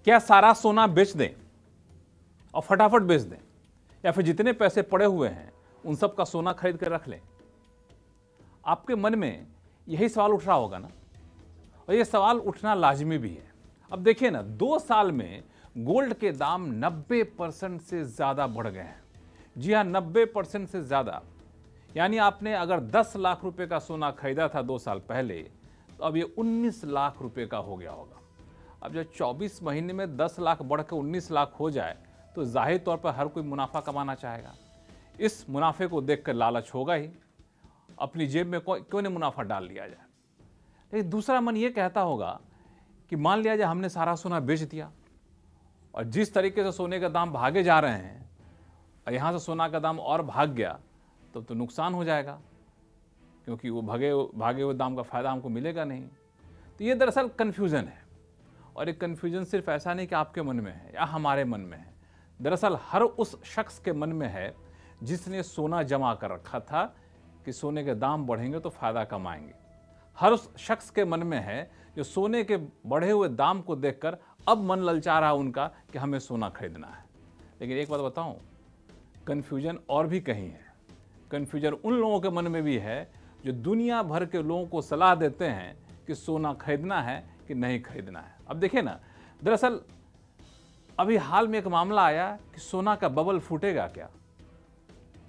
क्या सारा सोना बेच दें और फटाफट बेच दें, या फिर जितने पैसे पड़े हुए हैं उन सब का सोना खरीद कर रख लें? आपके मन में यही सवाल उठ रहा होगा ना, और ये सवाल उठना लाजमी भी है। अब देखिए ना, 2 साल में गोल्ड के दाम 90% से ज़्यादा बढ़ गए हैं। जी हाँ, 90% से ज़्यादा। यानी आपने अगर 10 लाख रुपए का सोना खरीदा था 2 साल पहले, तो अब ये 19 लाख रुपए का हो गया होगा। अब जब 24 महीने में 10 लाख बढ़ के 19 लाख हो जाए, तो जाहिर तौर पर हर कोई मुनाफा कमाना चाहेगा। इस मुनाफे को देखकर लालच होगा ही, अपनी जेब में क्यों नहीं मुनाफा डाल लिया जाए। लेकिन दूसरा मन ये कहता होगा कि मान लिया जाए हमने सारा सोना बेच दिया, और जिस तरीके से सोने का दाम भागे जा रहे हैं, और यहाँ से सोना का दाम और भाग गया, तब तो नुकसान हो जाएगा, क्योंकि वो भागे हुए दाम का फायदा हमको मिलेगा नहीं। तो ये दरअसल कन्फ्यूज़न है, और एक कन्फ्यूज़न सिर्फ ऐसा नहीं कि आपके मन में है या हमारे मन में है, दरअसल हर उस शख्स के मन में है जिसने सोना जमा कर रखा था कि सोने के दाम बढ़ेंगे तो फ़ायदा कमाएंगे। हर उस शख्स के मन में है जो सोने के बढ़े हुए दाम को देखकर अब मन ललचा रहा उनका कि हमें सोना खरीदना है। लेकिन एक बात बताऊं, कन्फ्यूजन और भी कहीं है। कन्फ्यूजन उन लोगों के मन में भी है जो दुनिया भर के लोगों को सलाह देते हैं कि सोना खरीदना है कि नहीं खरीदना है। अब देखिए ना, दरअसल अभी हाल में एक मामला आया कि सोना का बबल फूटेगा क्या।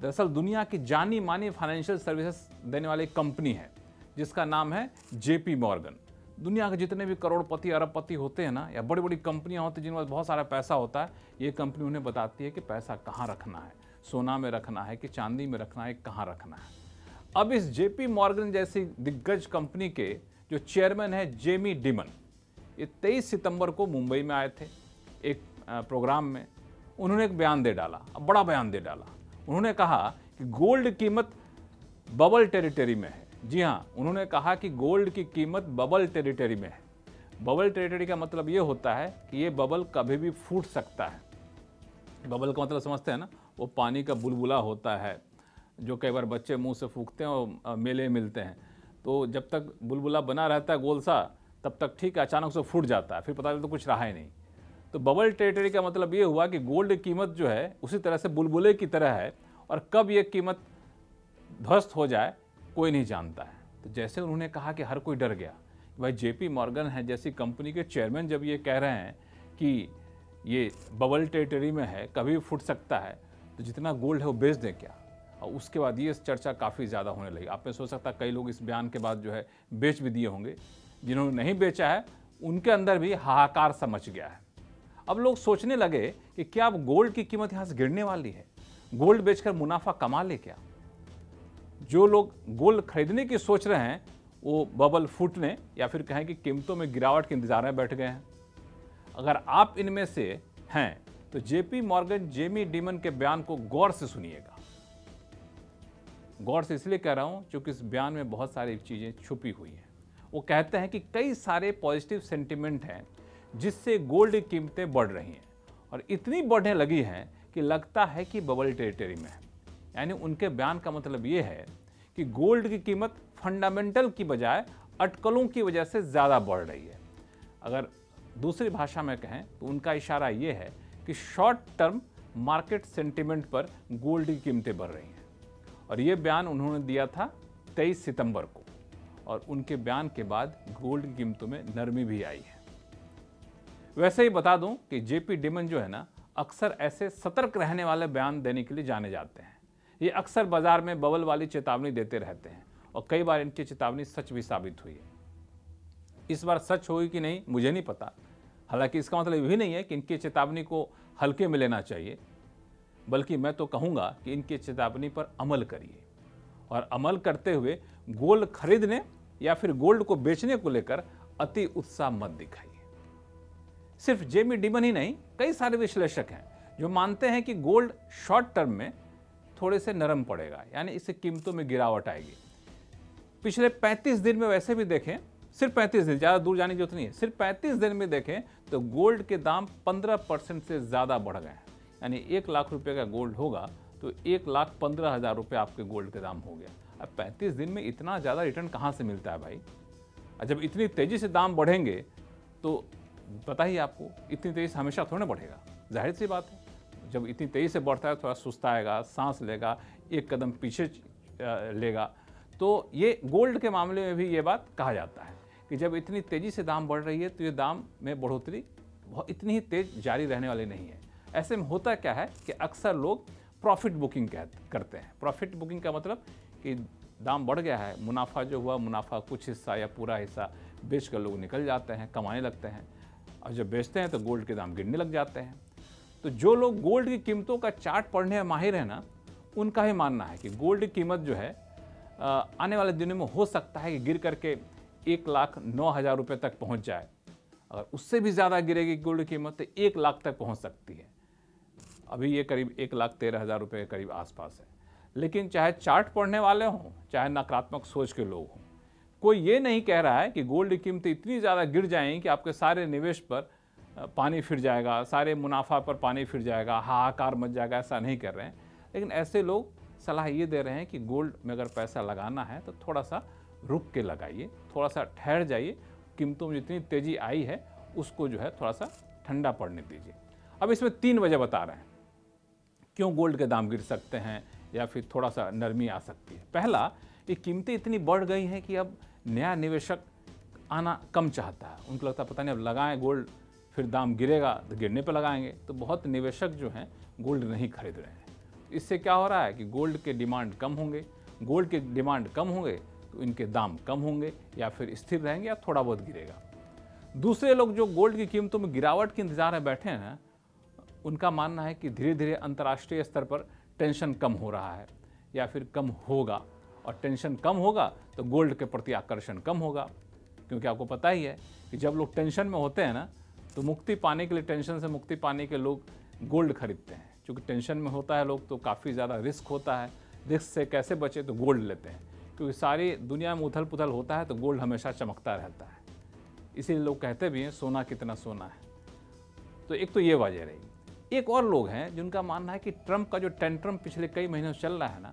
दरअसल दुनिया की जानी मानी फाइनेंशियल सर्विसेज देने वाली कंपनी है जिसका नाम है जेपी मॉर्गन। दुनिया के जितने भी करोड़पति अरबपति होते हैं ना, या बड़ी बड़ी कंपनियां होती हैं जिनके पास बहुत सारा पैसा होता है, ये कंपनी उन्हें बताती है कि पैसा कहाँ रखना है, सोना में रखना है कि चांदी में रखना है, कहाँ रखना है। अब इस जेपी मॉर्गन जैसी दिग्गज कंपनी के जो चेयरमैन है जेमी डिमन, ये 23 सितंबर को मुंबई में आए थे एक प्रोग्राम में। उन्होंने एक बयान दे डाला, अब बड़ा बयान दे डाला। उन्होंने कहा कि गोल्ड कीमत बबल टेरिटरी में है। जी हाँ, उन्होंने कहा कि गोल्ड की कीमत बबल टेरिटरी में है। बबल टेरिटरी का मतलब ये होता है कि ये बबल कभी भी फूट सकता है। बबल का मतलब समझते हैं ना, वो पानी का बुलबुला होता है जो कई बार बच्चे मुंह से फूंकते हैं और मेले मिलते हैं। तो जब तक बुलबुला बना रहता है गोल सा, तब तक ठीक है, अचानक से फूट जाता है, फिर पता चलता तो कुछ रहा ही नहीं। तो बबल टेरिटरी का मतलब ये हुआ कि गोल्ड की कीमत जो है उसी तरह से बुलबुले की तरह है, और कब ये कीमत ध्वस्त हो जाए कोई नहीं जानता है। तो जैसे उन्होंने कहा कि हर कोई डर गया, भाई जेपी मॉर्गन है जैसी कंपनी के चेयरमैन जब ये कह रहे हैं कि ये बबल टेरिटरी में है, कभी भी फूट सकता है, तो जितना गोल्ड है वो बेच दें क्या। और उसके बाद ये चर्चा काफ़ी ज़्यादा होने लगी। आपने सोच सकता कई लोग इस बयान के बाद जो है बेच भी दिए होंगे। जिन्होंने नहीं बेचा है उनके अंदर भी हाहाकार सा मच गया है। अब लोग सोचने लगे कि क्या अब गोल्ड की कीमत यहाँ से गिरने वाली है, गोल्ड बेचकर मुनाफा कमा ले क्या। जो लोग गोल्ड खरीदने की सोच रहे हैं वो बबल फूटने या फिर कहें कि कीमतों में गिरावट के इंतजार में बैठ गए हैं। अगर आप इनमें से हैं तो जेपी मॉर्गन जेमी डिमन के बयान को गौर से सुनिएगा। गौर से इसलिए कह रहा हूं क्योंकि इस बयान में बहुत सारी चीजें छुपी हुई हैं। वो कहते हैं कि कई सारे पॉजिटिव सेंटिमेंट हैं जिससे गोल्ड की कीमतें बढ़ रही हैं, और इतनी बढ़ने लगी हैं कि लगता है कि बबल टेरिटरी में है। यानी उनके बयान का मतलब ये है कि गोल्ड की कीमत फंडामेंटल की बजाय अटकलों की वजह से ज़्यादा बढ़ रही है। अगर दूसरी भाषा में कहें तो उनका इशारा ये है कि शॉर्ट टर्म मार्केट सेंटिमेंट पर गोल्ड की कीमतें बढ़ रही हैं। और ये बयान उन्होंने दिया था 23 सितंबर को, और उनके बयान के बाद गोल्ड की कीमतों में नरमी भी आई है। वैसे ही बता दूं कि जेपी डिमन जो है ना, अक्सर ऐसे सतर्क रहने वाले बयान देने के लिए जाने जाते हैं। ये अक्सर बाजार में बबल वाली चेतावनी देते रहते हैं, और कई बार इनकी चेतावनी सच भी साबित हुई है। इस बार सच होगी कि नहीं मुझे नहीं पता। हालांकि इसका मतलब ये भी नहीं है कि इनकी चेतावनी को हल्के में लेना चाहिए, बल्कि मैं तो कहूँगा कि इनकी चेतावनी पर अमल करिए, और अमल करते हुए गोल्ड खरीदने या फिर गोल्ड को बेचने को लेकर अति उत्साह मत दिखाइए। सिर्फ जेमी डिमन ही नहीं, कई सारे विश्लेषक हैं जो मानते हैं कि गोल्ड शॉर्ट टर्म में थोड़े से नरम पड़ेगा, यानी इससे कीमतों में गिरावट आएगी। पिछले 35 दिन में वैसे भी देखें, सिर्फ 35 दिन, ज़्यादा दूर जाने की जरूरत नहीं है, सिर्फ 35 दिन में देखें तो गोल्ड के दाम 15% से ज़्यादा बढ़ गए हैं। यानी 1 लाख रुपये का गोल्ड होगा तो 1,15,000 रुपये आपके गोल्ड के दाम हो गया। अब 35 दिन में इतना ज़्यादा रिटर्न कहाँ से मिलता है भाई। जब इतनी तेज़ी से दाम बढ़ेंगे तो पता ही आपको इतनी तेज़ी से हमेशा थोड़ा ना बढ़ेगा, जाहिर सी बात है। जब इतनी तेज़ी से बढ़ता है थोड़ा सुस्ताएगा, सांस लेगा, एक कदम पीछे लेगा। तो ये गोल्ड के मामले में भी ये बात कहा जाता है कि जब इतनी तेज़ी से दाम बढ़ रही है तो ये दाम में बढ़ोतरी इतनी ही तेज जारी रहने वाली नहीं है। ऐसे में होता क्या है कि अक्सर लोग प्रॉफिट बुकिंग करते हैं। प्रॉफिट बुकिंग का मतलब कि दाम बढ़ गया है, मुनाफा जो हुआ, मुनाफा कुछ हिस्सा या पूरा हिस्सा बेच कर लोग निकल जाते हैं, कमाने लगते हैं, और जब बेचते हैं तो गोल्ड के दाम गिरने लग जाते हैं। तो जो लोग गोल्ड की कीमतों का चार्ट पढ़ने में माहिर है ना, उनका ही मानना है कि गोल्ड की कीमत जो है आने वाले दिनों में हो सकता है कि गिर करके 1,09,000 रुपये तक पहुंच जाए। अगर उससे भी ज़्यादा गिरेगी गोल्ड की कीमत तो 1 लाख तक पहुंच सकती है। अभी ये करीब 1,13,000 रुपये के करीब आसपास है। लेकिन चाहे चार्ट पढ़ने वाले हों, चाहे नकारात्मक सोच के लोग हों, कोई ये नहीं कह रहा है कि गोल्ड की कीमतें इतनी ज़्यादा गिर जाएंगी कि आपके सारे निवेश पर पानी फिर जाएगा, सारे मुनाफा पर पानी फिर जाएगा, हाहाकार मच जाएगा। ऐसा नहीं कर रहे हैं। लेकिन ऐसे लोग सलाह ये दे रहे हैं कि गोल्ड में अगर पैसा लगाना है तो थोड़ा सा रुक के लगाइए, थोड़ा सा ठहर जाइए। कीमतों में जितनी तेज़ी आई है उसको जो है थोड़ा सा ठंडा पड़ने दीजिए। अब इसमें 3 वजह बता रहे हैं क्यों गोल्ड के दाम गिर सकते हैं या फिर थोड़ा सा नरमी आ सकती है। पहला, ये कीमतें इतनी बढ़ गई हैं कि अब नया निवेशक आना कम चाहता है। उनको लगता है पता नहीं अब लगाएं गोल्ड, फिर दाम गिरेगा तो गिरने पर लगाएंगे। तो बहुत निवेशक जो हैं गोल्ड नहीं खरीद रहे हैं। इससे क्या हो रहा है कि गोल्ड के डिमांड कम होंगे। गोल्ड के डिमांड कम होंगे तो इनके दाम कम होंगे या फिर स्थिर रहेंगे या थोड़ा बहुत गिरेगा। दूसरे लोग जो गोल्ड की कीमतों में गिरावट के इंतजार में बैठे हैं, उनका मानना है कि धीरे धीरे अंतर्राष्ट्रीय स्तर पर टेंशन कम हो रहा है या फिर कम होगा, और टेंशन कम होगा तो गोल्ड के प्रति आकर्षण कम होगा। क्योंकि आपको पता ही है कि जब लोग टेंशन में होते हैं ना, तो मुक्ति पाने के लिए, टेंशन से मुक्ति पाने के लोग गोल्ड खरीदते हैं। क्योंकि टेंशन में होता है लोग तो काफ़ी ज़्यादा रिस्क होता है, रिस्क से कैसे बचे तो गोल्ड लेते हैं। क्योंकि सारी दुनिया में उथल पुथल होता है तो गोल्ड हमेशा चमकता रहता है। इसीलिए लोग कहते भी हैं सोना कितना सोना है। तो एक तो ये वजह रही। एक और लोग हैं जिनका मानना है कि ट्रंप का जो टेंट्रम पिछले कई महीनों से चल रहा है ना,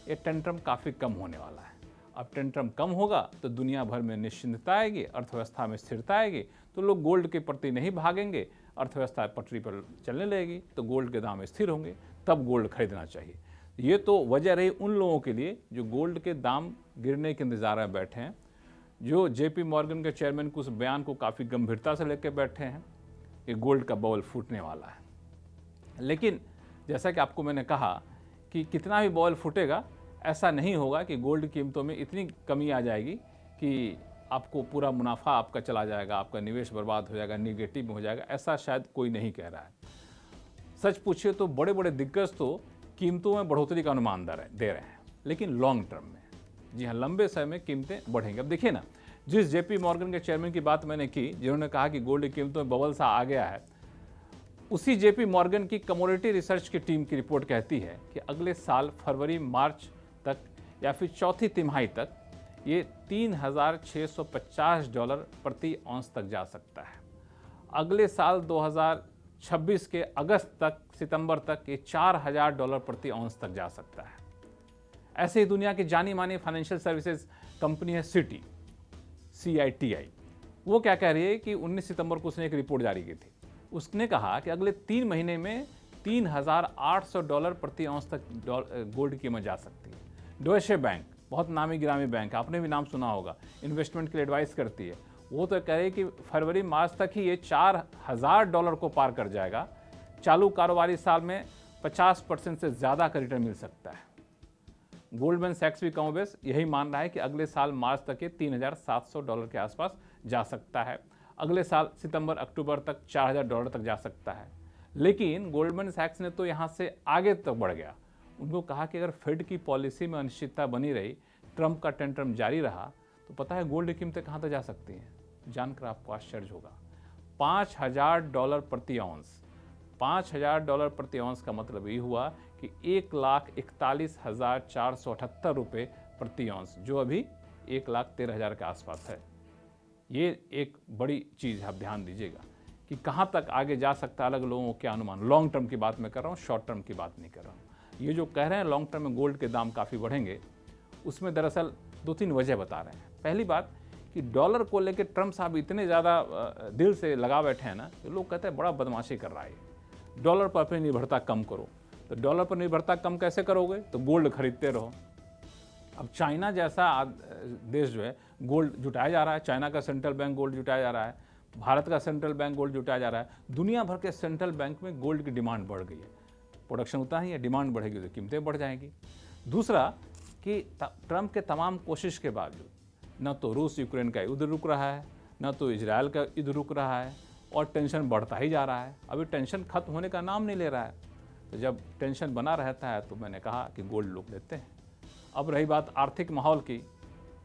ये टेंट्रम काफ़ी कम होने वाला है। अब टेंट्रम कम होगा तो दुनिया भर में निश्चिंतता आएगी, अर्थव्यवस्था में स्थिरता आएगी, तो लोग गोल्ड के प्रति नहीं भागेंगे, अर्थव्यवस्था पटरी पर चलने लगेगी, तो गोल्ड के दाम स्थिर होंगे, तब गोल्ड खरीदना चाहिए। ये तो वजह रही उन लोगों के लिए जो गोल्ड के दाम गिरने के इंतजार में बैठे हैं, जो JP मॉर्गन के चेयरमैन के उस बयान को काफ़ी गंभीरता से लेकर बैठे हैं कि गोल्ड का बबल फूटने वाला है। लेकिन जैसा कि आपको मैंने कहा कि कितना भी बॉल फूटेगा, ऐसा नहीं होगा कि गोल्ड की कीमतों में इतनी कमी आ जाएगी कि आपको पूरा मुनाफा आपका चला जाएगा, आपका निवेश बर्बाद हो जाएगा, निगेटिव में हो जाएगा। ऐसा शायद कोई नहीं कह रहा है। सच पूछिए तो बड़े बड़े दिग्गज तो कीमतों में बढ़ोतरी का अनुमान दे रहे हैं, लेकिन लॉन्ग टर्म में, जी हाँ, लंबे समय में कीमतें बढ़ेंगी। अब देखिए ना, जिस JP मॉर्गन के चेयरमैन की बात मैंने की, जिन्होंने कहा कि गोल्ड की कीमतों में बबल सा आ गया है, उसी JP मॉर्गन की कमोडिटी रिसर्च की टीम की रिपोर्ट कहती है कि अगले साल फरवरी मार्च तक या फिर चौथी तिमाही तक ये $3,650 प्रति औंस तक जा सकता है। अगले साल 2026 के अगस्त तक, सितंबर तक ये $4,000 प्रति औंस तक जा सकता है। ऐसे ही दुनिया की जानी मानी फाइनेंशियल सर्विसेज कंपनी है CITI, वो क्या कह रही है कि 19 सितंबर को उसने एक रिपोर्ट जारी की थी। उसने कहा कि अगले 3 महीने में $3,800 प्रति औंस तक गोल्ड की कीमत जा सकती है। डॉयशे बैंक, बहुत नामी गिरामी बैंक, आपने भी नाम सुना होगा, इन्वेस्टमेंट के लिए एडवाइस करती है, वो तो कह रही है कि फरवरी मार्च तक ही ये $4,000 को पार कर जाएगा। चालू कारोबारी साल में 50% से ज़्यादा का रिटर्न मिल सकता है। गोल्डमैन सैक्स भी कमोबेश यही मान रहा है कि अगले साल मार्च तक ये $3,700 के आसपास जा सकता है। अगले साल सितंबर अक्टूबर तक $4,000 तक जा सकता है। लेकिन गोल्डमैन सैक्स ने तो यहाँ से आगे तक बढ़ गया। उनको कहा कि अगर फेड की पॉलिसी में अनिश्चितता बनी रही, ट्रंप का टेंट्रम जारी रहा, तो पता है गोल्ड की कीमतें कहाँ तक जा सकती हैं? जानकर आपको आश्चर्य होगा, $5,000 प्रति औंस। $5,000 प्रति औंस का मतलब ये हुआ कि 1,41,478 रुपये प्रति औंस, जो अभी 1,13,000 के आसपास है। ये एक बड़ी चीज़ है, आप ध्यान दीजिएगा कि कहाँ तक आगे जा सकता है। अलग लोगों के अनुमान, लॉन्ग टर्म की बात मैं कर रहा हूँ, शॉर्ट टर्म की बात नहीं कर रहा हूँ। ये जो कह रहे हैं लॉन्ग टर्म में गोल्ड के दाम काफ़ी बढ़ेंगे, उसमें दरअसल 2-3 वजह बता रहे हैं। पहली बात कि डॉलर को लेकर ट्रम्प साहब इतने ज़्यादा दिल से लगा बैठे हैं ना, तो लोग कहते हैं बड़ा बदमाशी कर रहा है, डॉलर पर अपनी निर्भरता कम करो। तो डॉलर पर निर्भरता कम कैसे करोगे? तो गोल्ड खरीदते रहो। अब चाइना जैसा देश जो है गोल्ड जुटाया जा रहा है, चाइना का सेंट्रल बैंक गोल्ड जुटाया जा रहा है, भारत का सेंट्रल बैंक गोल्ड जुटाया जा रहा है, दुनिया भर के सेंट्रल बैंक में गोल्ड की डिमांड बढ़ गई है। प्रोडक्शन उतना ही है, डिमांड बढ़ेगी तो कीमतें बढ़ जाएंगी। दूसरा कि ट्रंप के तमाम कोशिश के बावजूद न तो रूस यूक्रेन का युद्ध रुक रहा है, न तो इजराइल का युद्ध रुक रहा है, और टेंशन बढ़ता ही जा रहा है। अभी टेंशन खत्म होने का नाम नहीं ले रहा है। तो जब टेंशन बना रहता है तो मैंने कहा कि गोल्ड लोग लेते हैं। अब रही बात आर्थिक माहौल की,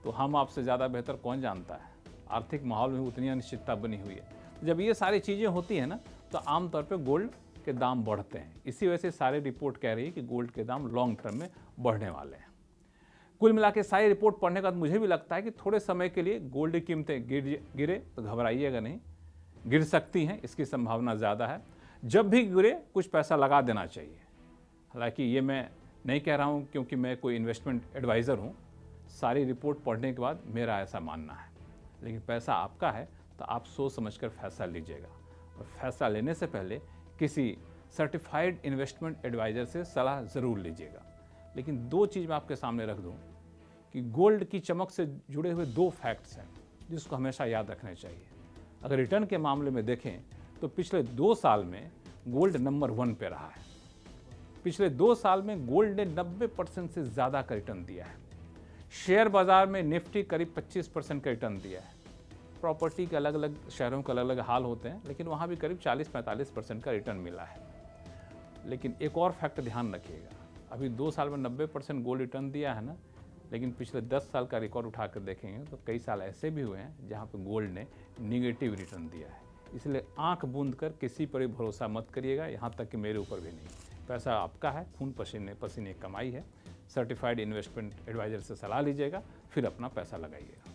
तो हम आपसे ज़्यादा बेहतर कौन जानता है, आर्थिक माहौल में उतनी अनिश्चितता बनी हुई है। जब ये सारी चीज़ें होती हैं ना, तो आमतौर पे गोल्ड के दाम बढ़ते हैं। इसी वजह से सारी रिपोर्ट कह रही है कि गोल्ड के दाम लॉन्ग टर्म में बढ़ने वाले हैं। कुल मिला के सारी रिपोर्ट पढ़ने के बाद मुझे भी लगता है कि थोड़े समय के लिए गोल्ड की कीमतें गिरे तो घबराइएगा नहीं, गिर सकती हैं, इसकी संभावना ज़्यादा है। जब भी गिरे कुछ पैसा लगा देना चाहिए। हालांकि ये मैं नहीं कह रहा हूँ क्योंकि मैं कोई इन्वेस्टमेंट एडवाइज़र हूँ, सारी रिपोर्ट पढ़ने के बाद मेरा ऐसा मानना है। लेकिन पैसा आपका है तो आप सोच समझकर फैसला लीजिएगा, और फैसला लेने से पहले किसी सर्टिफाइड इन्वेस्टमेंट एडवाइज़र से सलाह ज़रूर लीजिएगा। लेकिन दो चीज़ मैं आपके सामने रख दूं कि गोल्ड की चमक से जुड़े हुए दो फैक्ट्स हैं जिसको हमेशा याद रखने चाहिए। अगर रिटर्न के मामले में देखें तो पिछले 2 साल में गोल्ड नंबर 1 पे रहा है। पिछले 2 साल में गोल्ड ने 90% से ज़्यादा का रिटर्न दिया है। शेयर बाजार में निफ्टी करीब 25% का रिटर्न दिया है। प्रॉपर्टी के अलग अलग शहरों के अलग अलग हाल होते हैं, लेकिन वहाँ भी करीब 40-45% का रिटर्न मिला है। लेकिन एक और फैक्ट ध्यान रखिएगा, अभी 2 साल में 90% गोल्ड रिटर्न दिया है ना, लेकिन पिछले 10 साल का रिकॉर्ड उठा कर देखेंगे तो कई साल ऐसे भी हुए हैं जहाँ पे गोल्ड ने निगेटिव रिटर्न दिया है। इसलिए आंख बूंद कर किसी पर भी भरोसा मत करिएगा, यहाँ तक कि मेरे ऊपर भी नहीं। पैसा आपका है, खून पसीने पसीने कमाई है। सर्टिफाइड इन्वेस्टमेंट एडवाइज़र से सलाह लीजिएगा, फिर अपना पैसा लगाइएगा।